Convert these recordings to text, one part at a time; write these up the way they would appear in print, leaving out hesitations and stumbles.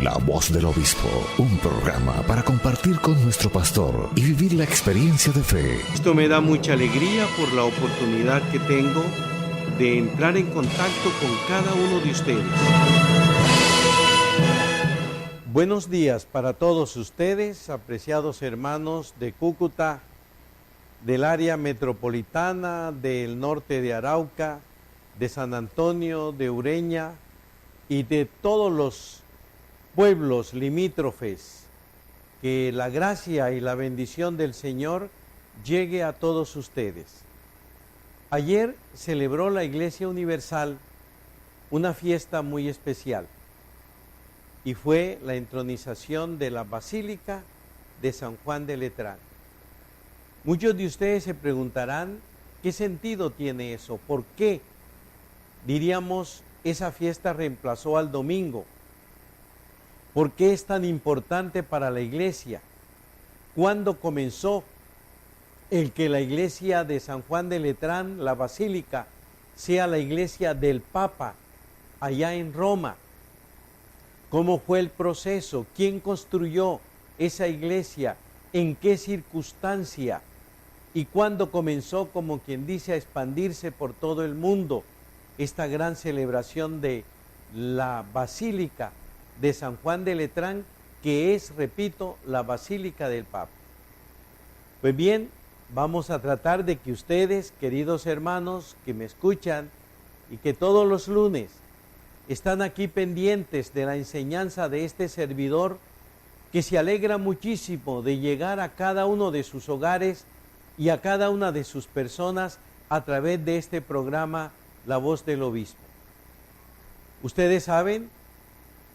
La Voz del Obispo, un programa para compartir con nuestro pastor y vivir la experiencia de fe. Esto me da mucha alegría por la oportunidad que tengo de entrar en contacto con cada uno de ustedes. Buenos días para todos ustedes, apreciados hermanos de Cúcuta, del área metropolitana, del norte de Arauca, de San Antonio, de Ureña y de todos los pueblos limítrofes. Que la gracia y la bendición del Señor llegue a todos ustedes. Ayer celebró la Iglesia Universal una fiesta muy especial y fue la entronización de la Basílica de San Juan de Letrán. Muchos de ustedes se preguntarán qué sentido tiene eso, por qué, diríamos, esa fiesta reemplazó al domingo. ¿Por qué es tan importante para la iglesia? ¿Cuándo comenzó el que la iglesia de San Juan de Letrán, la basílica, sea la iglesia del Papa allá en Roma? ¿Cómo fue el proceso? ¿Quién construyó esa iglesia? ¿En qué circunstancia? ¿Y cuándo comenzó, como quien dice, a expandirse por todo el mundo esta gran celebración de la basílica de San Juan de Letrán, que es, repito, la Basílica del Papa? Pues bien, vamos a tratar de que ustedes, queridos hermanos que me escuchan y que todos los lunes están aquí pendientes de la enseñanza de este servidor, que se alegra muchísimo de llegar a cada uno de sus hogares y a cada una de sus personas a través de este programa La Voz del Obispo. Ustedes saben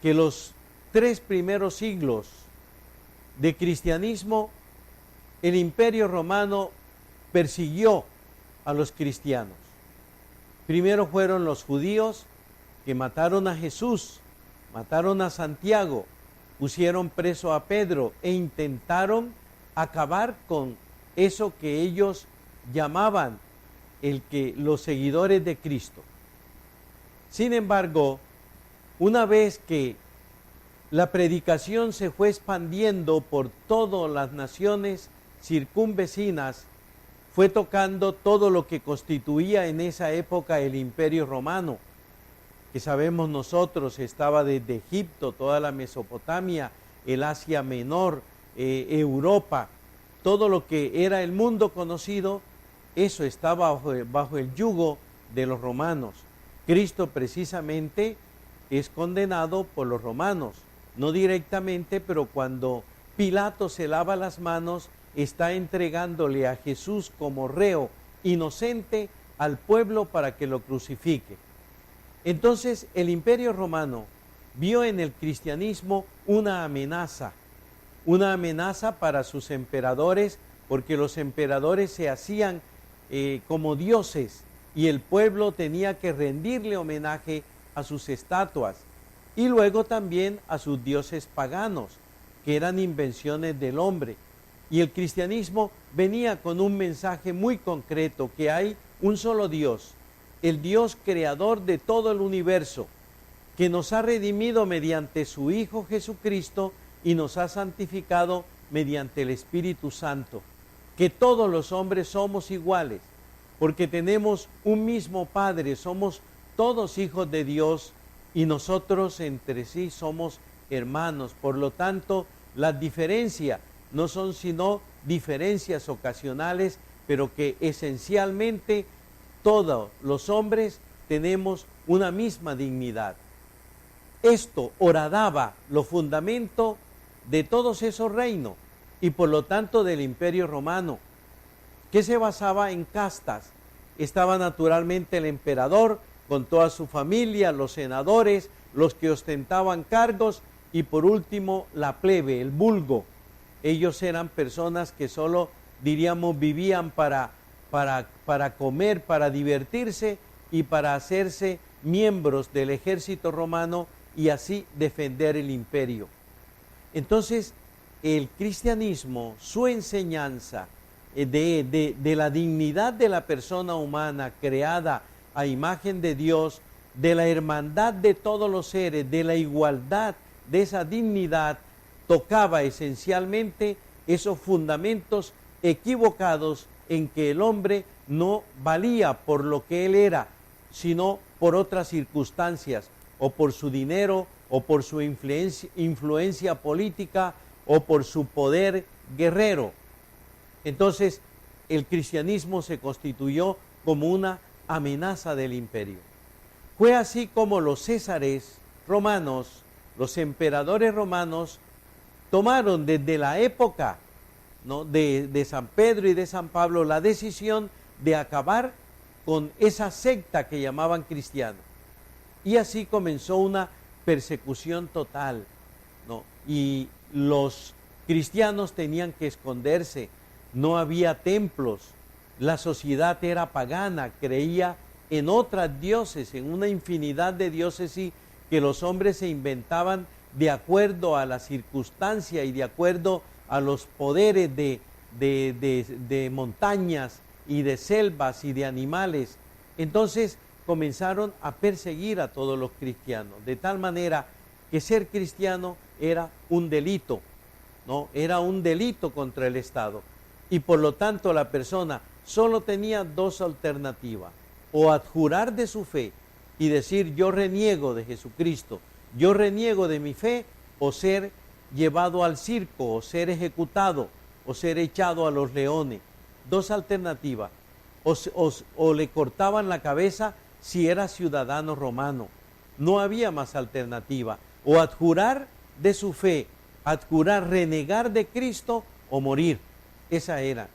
que los 3 primeros siglos de cristianismo, el Imperio Romano persiguió a los cristianos. Primero fueron los judíos, que mataron a Jesús, mataron a Santiago, pusieron preso a Pedro e intentaron acabar con eso que ellos llamaban los seguidores de Cristo. Sin embargo, una vez que la predicación se fue expandiendo por todas las naciones circunvecinas, fue tocando todo lo que constituía en esa época el Imperio Romano, que sabemos nosotros estaba desde Egipto, toda la Mesopotamia, el Asia Menor, Europa, todo lo que era el mundo conocido, eso estaba bajo el yugo de los romanos. Cristo precisamente es condenado por los romanos, no directamente, pero cuando Pilato se lava las manos, está entregándole a Jesús como reo inocente al pueblo para que lo crucifique. Entonces el Imperio Romano vio en el cristianismo una amenaza para sus emperadores, porque los emperadores se hacían como dioses y el pueblo tenía que rendirle homenaje a sus estatuas y luego también a sus dioses paganos, que eran invenciones del hombre. Y el cristianismo venía con un mensaje muy concreto, que hay un solo Dios, el Dios creador de todo el universo, que nos ha redimido mediante su Hijo Jesucristo y nos ha santificado mediante el Espíritu Santo, que todos los hombres somos iguales, porque tenemos un mismo Padre, somos todos hijos de Dios y nosotros entre sí somos hermanos. Por lo tanto, las diferencias no son sino diferencias ocasionales, pero que esencialmente todos los hombres tenemos una misma dignidad. Esto horadaba los fundamentos de todos esos reinos y por lo tanto del Imperio Romano, que se basaba en castas. Estaba naturalmente el emperador con toda su familia, los senadores, los que ostentaban cargos y por último la plebe, el vulgo. Ellos eran personas que solo, diríamos, vivían para comer, para divertirse y para hacerse miembros del ejército romano y así defender el imperio. Entonces, el cristianismo, su enseñanza de la dignidad de la persona humana creada a imagen de Dios, de la hermandad de todos los seres, de la igualdad de esa dignidad tocaba esencialmente esos fundamentos equivocados en que el hombre no valía por lo que él era, sino por otras circunstancias, o por su dinero, o por su influencia política, o por su poder guerrero. Entonces, el cristianismo se constituyó como una amenaza del imperio. Fue así como los césares romanos, los emperadores romanos, tomaron desde la época, ¿no?, de San Pedro y de San Pablo la decisión de acabar con esa secta que llamaban cristianos. Y así comenzó una persecución total, ¿no? Y los cristianos tenían que esconderse, no había templos, la sociedad era pagana, creía en otras dioses, en una infinidad de dioses que los hombres se inventaban de acuerdo a la circunstancia y de acuerdo a los poderes de montañas y de selvas y de animales. Entonces comenzaron a perseguir a todos los cristianos, de tal manera que ser cristiano era un delito, ¿no? Era un delito contra el Estado. Y por lo tanto la persona solo tenía dos alternativas: o adjurar de su fe y decir yo reniego de Jesucristo, yo reniego de mi fe, o ser llevado al circo, o ser ejecutado, o ser echado a los leones. Dos alternativas: o le cortaban la cabeza si era ciudadano romano. No había más alternativa: o adjurar de su fe, adjurar, renegar de Cristo, o morir. Esa era.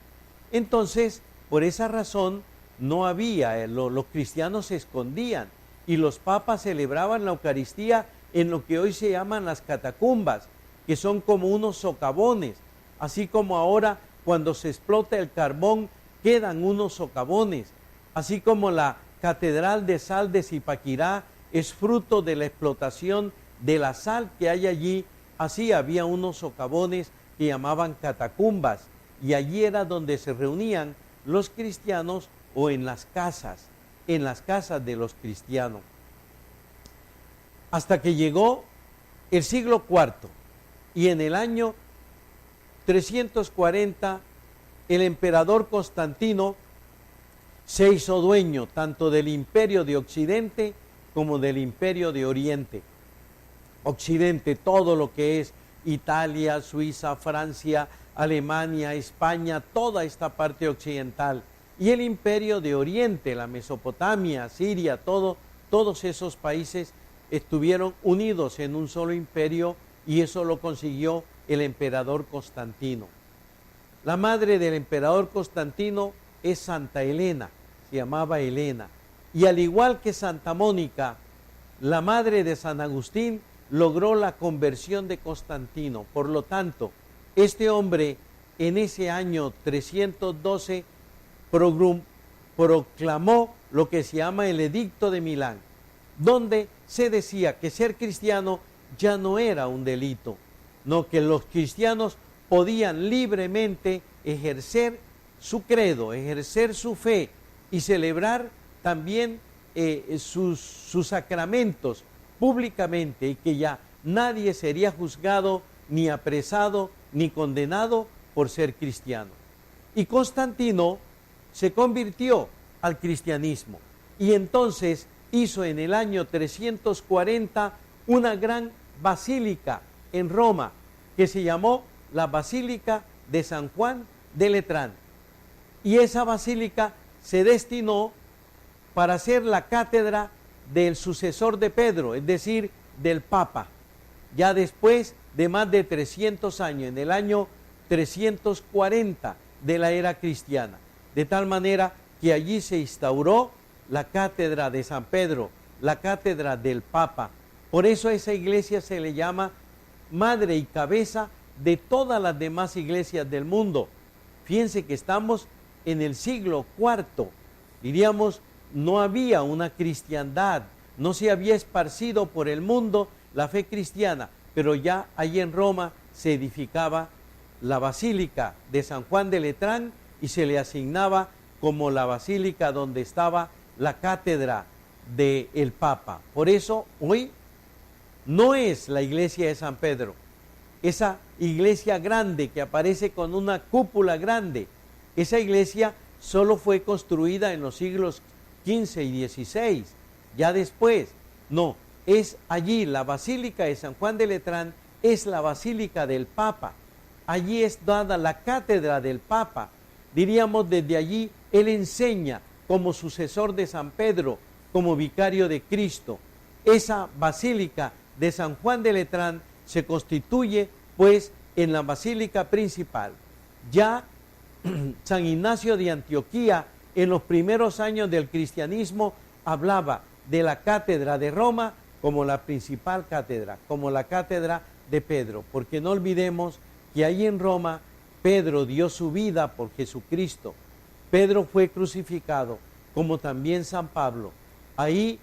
Entonces, por esa razón, no había, los cristianos se escondían, y los papas celebraban la Eucaristía en lo que hoy se llaman las catacumbas, que son como unos socavones, así como ahora cuando se explota el carbón quedan unos socavones, así como la Catedral de Sal de Zipaquirá es fruto de la explotación de la sal que hay allí, así había unos socavones que llamaban catacumbas, y allí era donde se reunían los cristianos, o en las casas de los cristianos. Hasta que llegó el siglo IV, y en el año 340 el emperador Constantino se hizo dueño tanto del imperio de Occidente como del imperio de Oriente. Occidente, todo lo que es Italia, Suiza, Francia, Alemania, España, toda esta parte occidental. Y el imperio de Oriente, la Mesopotamia, Siria, todos esos países estuvieron unidos en un solo imperio, y eso lo consiguió el emperador Constantino. La madre del emperador Constantino es Santa Elena, se llamaba Elena. Y al igual que Santa Mónica, la madre de San Agustín, logró la conversión de Constantino. Por lo tanto, este hombre en ese año 312 proclamó lo que se llama el Edicto de Milán, donde se decía que ser cristiano ya no era un delito, no, que los cristianos podían libremente ejercer su credo, ejercer su fe y celebrar también sus sacramentos públicamente, y que ya nadie sería juzgado, ni apresado, ni condenado por ser cristiano. Y Constantino se convirtió al cristianismo, y entonces hizo en el año 340 una gran basílica en Roma, que se llamó la Basílica de San Juan de Letrán. Y esa basílica se destinó para ser la cátedra del sucesor de Pedro, es decir, del Papa. Ya después de más de 300 años, en el año 340 de la era cristiana, de tal manera que allí se instauró la cátedra de San Pedro, la cátedra del Papa. Por eso a esa iglesia se le llama madre y cabeza de todas las demás iglesias del mundo. Fíjense que estamos en el siglo IV, diríamos, no había una cristiandad, no se había esparcido por el mundo la fe cristiana, pero ya allí en Roma se edificaba la Basílica de San Juan de Letrán, y se le asignaba como la basílica donde estaba la cátedra del Papa. Por eso hoy no es la iglesia de San Pedro, esa iglesia grande que aparece con una cúpula grande. Esa iglesia solo fue construida en los siglos XV y XVI, ya después. No, es allí la Basílica de San Juan de Letrán, es la Basílica del Papa. Allí es dada la cátedra del Papa. Diríamos, desde allí él enseña como sucesor de San Pedro, como vicario de Cristo. Esa Basílica de San Juan de Letrán se constituye pues en la Basílica principal. Ya San Ignacio de Antioquía, en los primeros años del cristianismo, hablaba de la cátedra de Roma como la principal cátedra, como la cátedra de Pedro, porque no olvidemos que ahí en Roma Pedro dio su vida por Jesucristo. Pedro fue crucificado, como también San Pablo. Ahí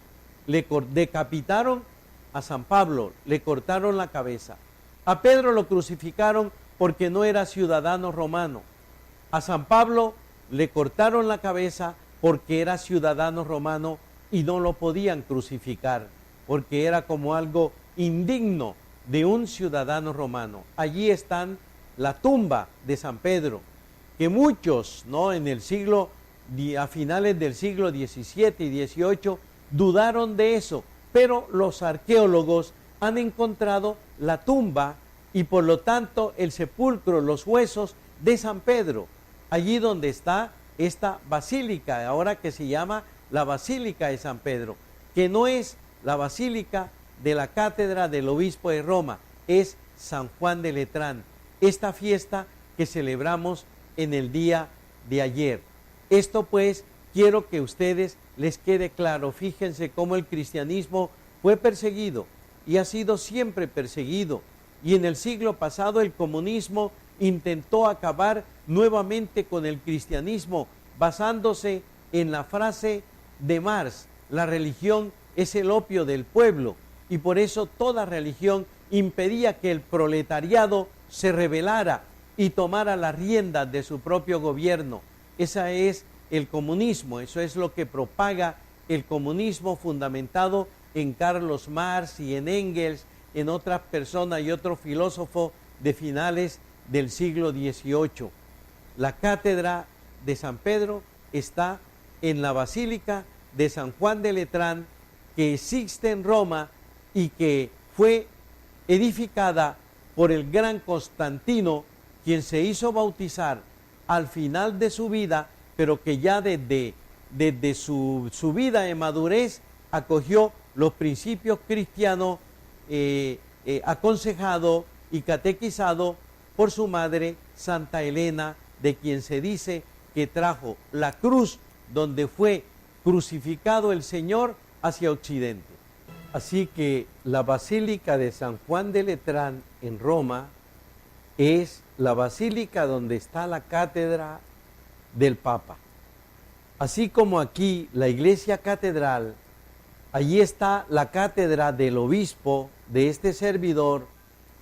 le decapitaron a San Pablo, le cortaron la cabeza. A Pedro lo crucificaron porque no era ciudadano romano. A San Pablo le cortaron la cabeza porque era ciudadano romano y no lo podían crucificar, porque era como algo indigno de un ciudadano romano. Allí están la tumba de San Pedro, que muchos, ¿no?, en el siglo, a finales del siglo XVII y XVIII, dudaron de eso, pero los arqueólogos han encontrado la tumba y por lo tanto el sepulcro, los huesos de San Pedro, allí donde está esta basílica, ahora que se llama la Basílica de San Pedro, que no es la basílica de la cátedra del obispo de Roma, es San Juan de Letrán, esta fiesta que celebramos en el día de ayer. Esto pues quiero que a ustedes les quede claro. Fíjense cómo el cristianismo fue perseguido y ha sido siempre perseguido, y en el siglo pasado el comunismo intentó acabar nuevamente con el cristianismo basándose en la frase de Marx: la religión es el opio del pueblo, y por eso toda religión impedía que el proletariado se rebelara y tomara las riendas de su propio gobierno. Ese es el comunismo, eso es lo que propaga el comunismo, fundamentado en Carlos Marx y en Engels, en otras personas y otro filósofo de finales del siglo XVIII. La cátedra de San Pedro está en la Basílica de San Juan de Letrán, que existe en Roma y que fue edificada por el gran Constantino, quien se hizo bautizar al final de su vida, pero que ya desde su vida de madurez acogió los principios cristianos, aconsejado y catequizado por su madre Santa Elena, de quien se dice que trajo la cruz donde fue crucificado el Señor hacia Occidente. Así que la Basílica de San Juan de Letrán en Roma es la basílica donde está la cátedra del Papa. Así como aquí la iglesia catedral, allí está la cátedra del obispo, de este servidor.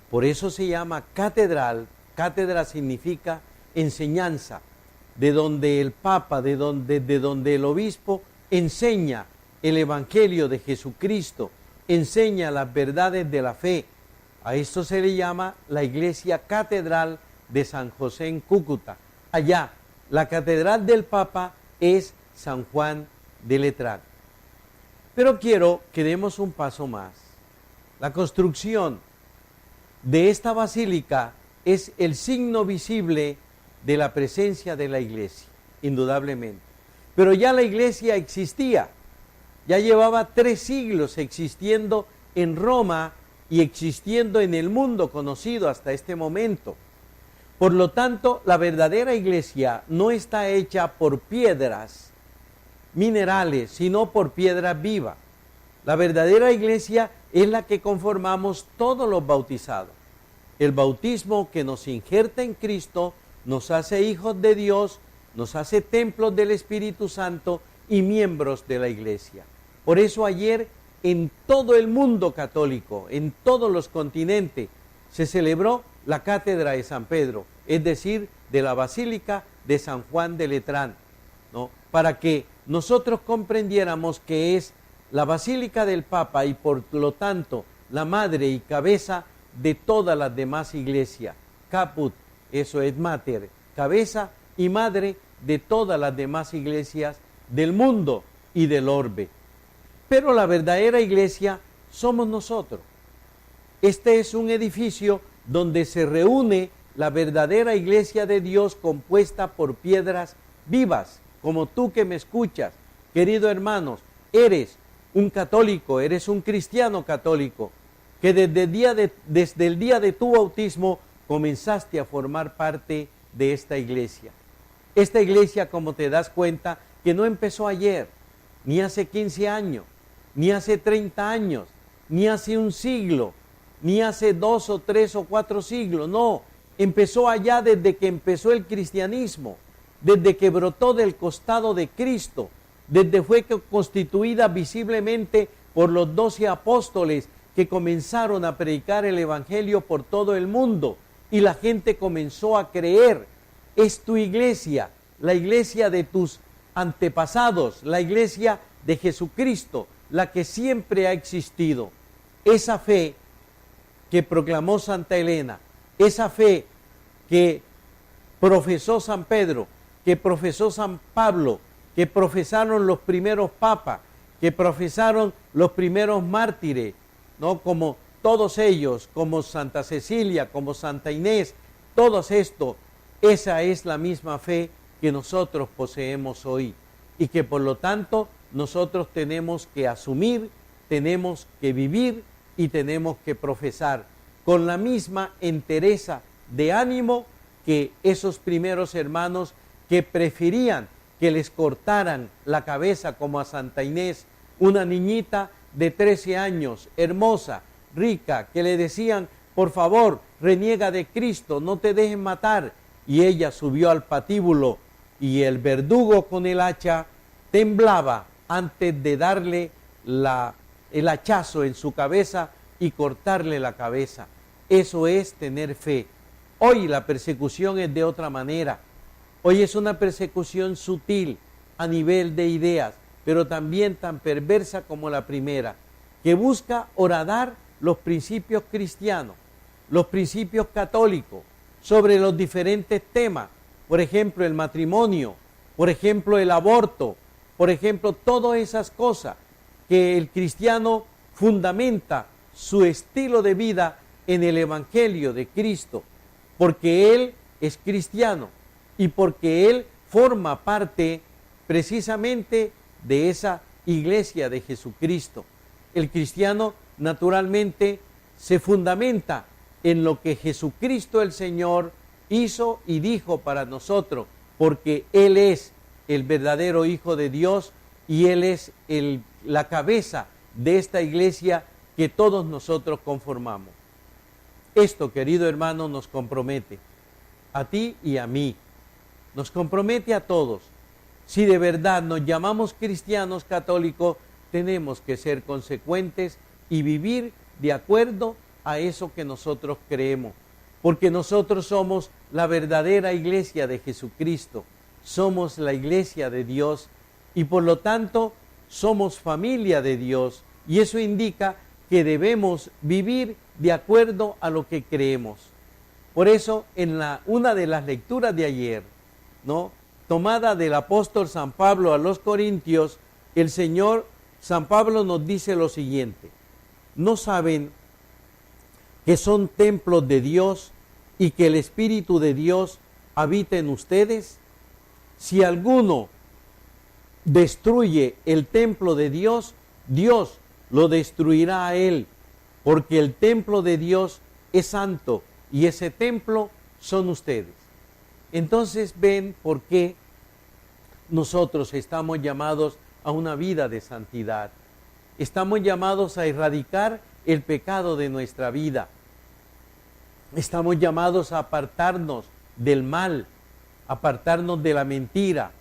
Por eso se llama catedral. Cátedra significa enseñanza, de donde el Papa, de donde el obispo enseña el Evangelio de Jesucristo, enseña las verdades de la fe. A esto se le llama la iglesia catedral de San José en Cúcuta. Allá, la catedral del Papa es San Juan de Letrán. Pero quiero que demos un paso más. La construcción de esta basílica es el signo visible de la presencia de la iglesia, indudablemente. Pero ya la iglesia existía, ya llevaba 3 siglos existiendo en Roma y existiendo en el mundo conocido hasta este momento. Por lo tanto, la verdadera iglesia no está hecha por piedras minerales, sino por piedras vivas. La verdadera iglesia es la que conformamos todos los bautizados. El bautismo que nos injerta en Cristo nos hace hijos de Dios, nos hace templos del Espíritu Santo y miembros de la iglesia. Por eso ayer en todo el mundo católico, en todos los continentes, se celebró la cátedra de San Pedro, es decir, de la Basílica de San Juan de Letrán, ¿no?, para que nosotros comprendiéramos que es la Basílica del Papa y por lo tanto la madre y cabeza de todas las demás iglesias. Caput, eso es mater, cabeza y madre de todas las demás iglesias del mundo y del orbe. Pero la verdadera iglesia somos nosotros. Este es un edificio donde se reúne la verdadera iglesia de Dios compuesta por piedras vivas, como tú que me escuchas, querido hermanos, eres un católico, eres un cristiano católico, que desde el día de tu bautismo comenzaste a formar parte de esta iglesia. Esta iglesia, como te das cuenta, que no empezó ayer, ni hace 15 años, ni hace 30 años, ni hace un siglo, ni hace 2 o 3 o 4 siglos, no, empezó allá desde que empezó el cristianismo, desde que brotó del costado de Cristo, desde fue constituida visiblemente por los 12 apóstoles que comenzaron a predicar el evangelio por todo el mundo y la gente comenzó a creer. Es tu iglesia, la iglesia de tus antepasados, la iglesia de Jesucristo, la que siempre ha existido. Esa fe que proclamó Santa Elena, esa fe que profesó San Pedro, que profesó San Pablo, que profesaron los primeros papas, que profesaron los primeros mártires, ¿no? Como todos ellos, como Santa Cecilia, como Santa Inés, todos estos, esa es la misma fe que nosotros poseemos hoy y que por lo tanto nosotros tenemos que asumir, tenemos que vivir y tenemos que profesar con la misma entereza de ánimo que esos primeros hermanos que preferían que les cortaran la cabeza como a Santa Inés, una niñita de 13 años, hermosa, rica, que le decían, por favor, reniega de Cristo, no te dejen matar. Y ella subió al patíbulo y el verdugo con el hacha temblaba antes de darle el hachazo en su cabeza y cortarle la cabeza. Eso es tener fe. Hoy la persecución es de otra manera. Hoy es una persecución sutil a nivel de ideas, pero también tan perversa como la primera, que busca horadar los principios cristianos, los principios católicos, sobre los diferentes temas, por ejemplo el matrimonio, por ejemplo el aborto, por ejemplo todas esas cosas que el cristiano fundamenta su estilo de vida en el Evangelio de Cristo, porque él es cristiano y porque él forma parte precisamente de esa iglesia de Jesucristo. El cristiano naturalmente se fundamenta en lo que Jesucristo el Señor hizo y dijo para nosotros, porque Él es el verdadero Hijo de Dios y Él es la cabeza de esta iglesia que todos nosotros conformamos. Esto, querido hermano, nos compromete a ti y a mí, nos compromete a todos. Si de verdad nos llamamos cristianos católicos, tenemos que ser consecuentes y vivir de acuerdo a eso que nosotros creemos, porque nosotros somos la verdadera iglesia de Jesucristo, somos la iglesia de Dios y por lo tanto somos familia de Dios y eso indica que debemos vivir de acuerdo a lo que creemos. Por eso en una de las lecturas de ayer, ¿no?, tomada del apóstol San Pablo a los Corintios, el Señor San Pablo nos dice lo siguiente: ¿no saben que son templos de Dios y que el Espíritu de Dios habita en ustedes? Si alguno destruye el templo de Dios, Dios lo destruirá a él, porque el templo de Dios es santo y ese templo son ustedes. Entonces ven por qué nosotros estamos llamados a una vida de santidad. Estamos llamados a erradicar el pecado de nuestra vida. Estamos llamados a apartarnos del mal, apartarnos de la mentira,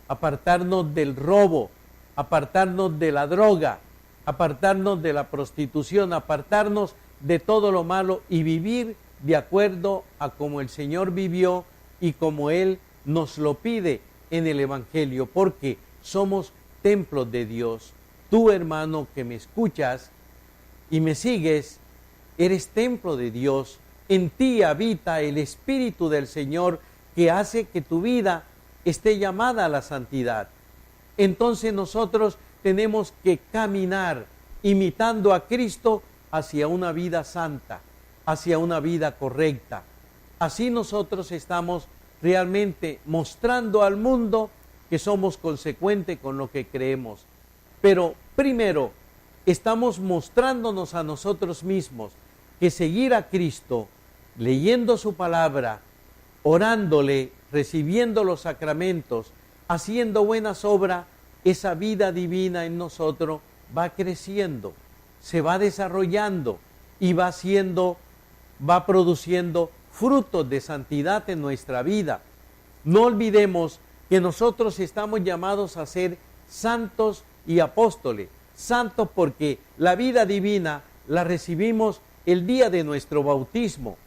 apartarnos del robo, apartarnos de la droga, apartarnos de la prostitución, apartarnos de todo lo malo y vivir de acuerdo a como el Señor vivió y como Él nos lo pide en el Evangelio, porque somos templos de Dios. Tú, hermano, que me escuchas y me sigues, eres templo de Dios, en ti habita el Espíritu del Señor que hace que tu vida esté llamada a la santidad. Entonces nosotros tenemos que caminar imitando a Cristo hacia una vida santa, hacia una vida correcta. Así nosotros estamos realmente mostrando al mundo que somos consecuentes con lo que creemos. Pero primero, estamos mostrándonos a nosotros mismos que seguir a Cristo, leyendo su palabra, orándole, recibiendo los sacramentos, haciendo buenas obras, esa vida divina en nosotros va creciendo, se va desarrollando y va produciendo frutos de santidad en nuestra vida. No olvidemos que nosotros estamos llamados a ser santos y apóstoles. Santos porque la vida divina la recibimos el día de nuestro bautismo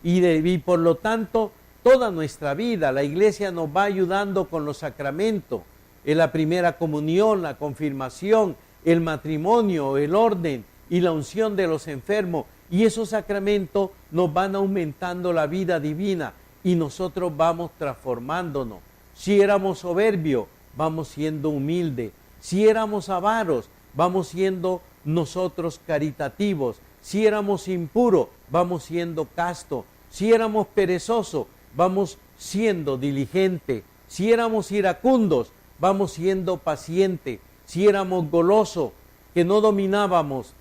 y por lo tanto toda nuestra vida la Iglesia nos va ayudando con los sacramentos, en la primera comunión, la confirmación, el matrimonio, el orden y la unción de los enfermos, y esos sacramentos nos van aumentando la vida divina y nosotros vamos transformándonos. Si éramos soberbios, vamos siendo humildes. Si éramos avaros, vamos siendo nosotros caritativos. Si éramos impuros, vamos siendo castos. Si éramos perezosos, vamos siendo diligentes. Si éramos iracundos, vamos siendo pacientes. Si éramos golosos, que no dominábamos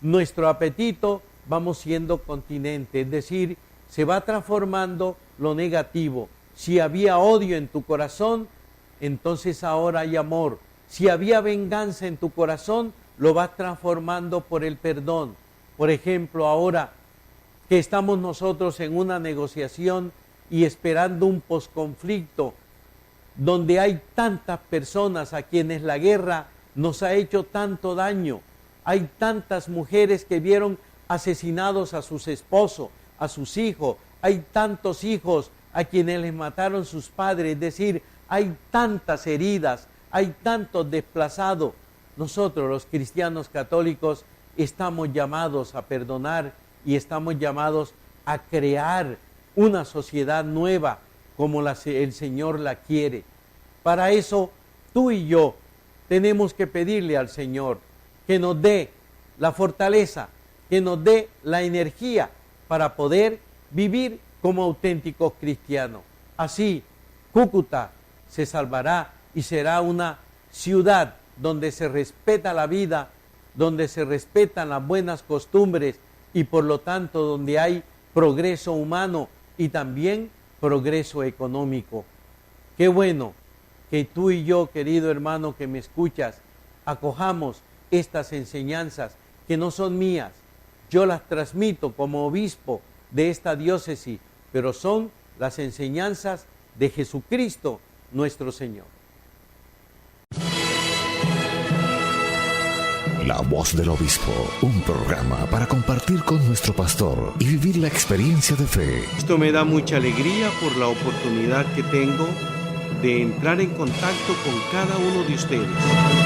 nuestro apetito, vamos siendo continentes. Es decir, se va transformando lo negativo. Si había odio en tu corazón, entonces ahora hay amor. Si había venganza en tu corazón, lo vas transformando por el perdón. Por ejemplo, ahora que estamos nosotros en una negociación y esperando un posconflicto, donde hay tantas personas a quienes la guerra nos ha hecho tanto daño, hay tantas mujeres que vieron asesinados a sus esposos, a sus hijos, hay tantos hijos a quienes les mataron sus padres, es decir, hay tantas heridas, hay tantos desplazados. Nosotros los cristianos católicos estamos llamados a perdonar y estamos llamados a crear una sociedad nueva como el Señor la quiere. Para eso tú y yo tenemos que pedirle al Señor que nos dé la fortaleza, que nos dé la energía para poder vivir como auténticos cristianos. Así, Cúcuta se salvará y será una ciudad donde se respeta la vida, donde se respetan las buenas costumbres y por lo tanto donde hay progreso humano y también progreso económico. Qué bueno que tú y yo, querido hermano que me escuchas, acojamos estas enseñanzas que no son mías. Yo las transmito como obispo de esta diócesis, pero son las enseñanzas de Jesucristo nuestro Señor. La voz del obispo, un programa para compartir con nuestro pastor y vivir la experiencia de fe. Esto me da mucha alegría por la oportunidad que tengo de entrar en contacto con cada uno de ustedes.